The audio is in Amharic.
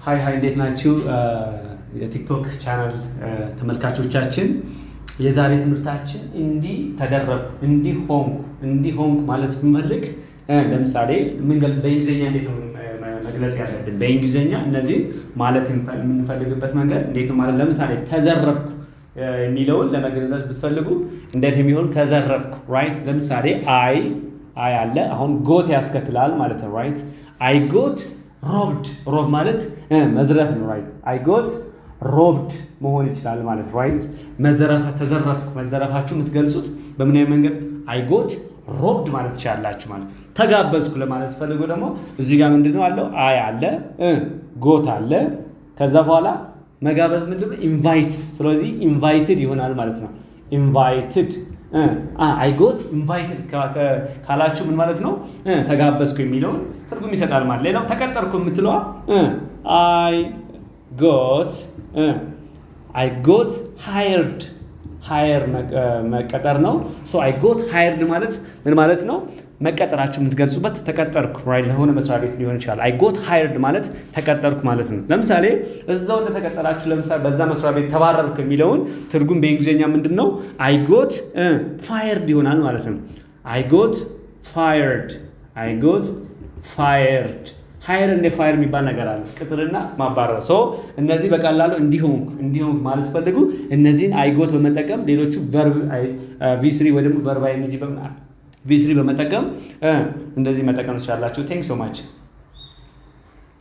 ሃይ እንዴት ናችሁ? የቲክቶክ ቻናል ተመልካቾቻችን የዛሬ ትምህርታችን እንዲህ ተደረኩ እንዲህ ሆንኩ ማለት ስንፈልግ ለምሳሌ በእንግሊዘኛ እንዴት ነው መግለጽ ያለብን? በእንግሊዘኛ እነዚህ ማለት የምንፈልግበት መንገድ እንዴት ነው ማለት ለምሳሌ ተዘረፍኩ የሚለውን ለመግለጽ ብትፈልጉ እንዴት የሚሆን ተዘረፍኩ ራይት። ለምሳሌ አይ አለ አሁን ጎት ያስከትላል ማለት ነው ራይት። አይ ጎት ሮብ ማለት መዝረፍ ነው ራይት። አይ ጎት ሮብድ መሆን ይችላል ማለት ራይት። ተዘረፍኩ መዘረፋችሁ የምትገልጹት በምን አይነት መንገድ? አይ ጎት ሮብድ ማለት ይችላልላችሁ ማለት። ተጋበዝኩ ለማለት ስትፈልጉ ደግሞ እዚህ ጋር ምንድነው አለው? አይ አለ ጎት አለ ከዛ በኋላ መጋበዝ ምንድነው? ኢንቫይት። ስለዚህ ኢንቫይትድ ይሆናል ማለት ነው። ኢንቫይትድ አይ ጎት ኢንቫይትድ ካላችሁ ምን ማለት ነው? ተጋበዝኩ የሚለውን ትርጉም ይሰጣል ማለት። ሌላው ተቀጠርኩ የምትለዋ አይ ጎት ሃየርድ ሃየር መቀጠር ነው። ሶ አይ ጎት ሃየርድ ማለት ምን ማለት ነው? መቀጠራችሁ የምትገልጹበት ተቀጠርኩ ራይት ለሆነ መስሪያ ቤት ሊሆን ይችላል። አይ ጎት ሃየርድ ማለት ተቀጠርኩ ማለት ነው። ለምሳሌ እዛው እንደተቀጠራችሁ ለምሳሌ በዛ መስሪያ ቤት ተባረርኩ የሚለውን ትርጉም በእንግሊዘኛ ምንድነው? አይ ጎት ፋየርድ ይሆናል ማለት ነው። አይ ጎት ፋየርድ ሃየር እንደ ፋየር የሚባል ነገር አለ፣ ቅጥርና ማባረር። ሶ እነዚህ በቀላሉ እንዲሆንኩ ማለት ፈልጉ እነዚህን አይ ጎት በመጠቀም ሌሎቹ ቨርብ ቪ3 ወይ ደግሞ ቨርብ አይንጂ ቪ3 በመጠቀም እንደዚህ መጠቀም ትችላላችሁ። ቴንክ ሶ ማች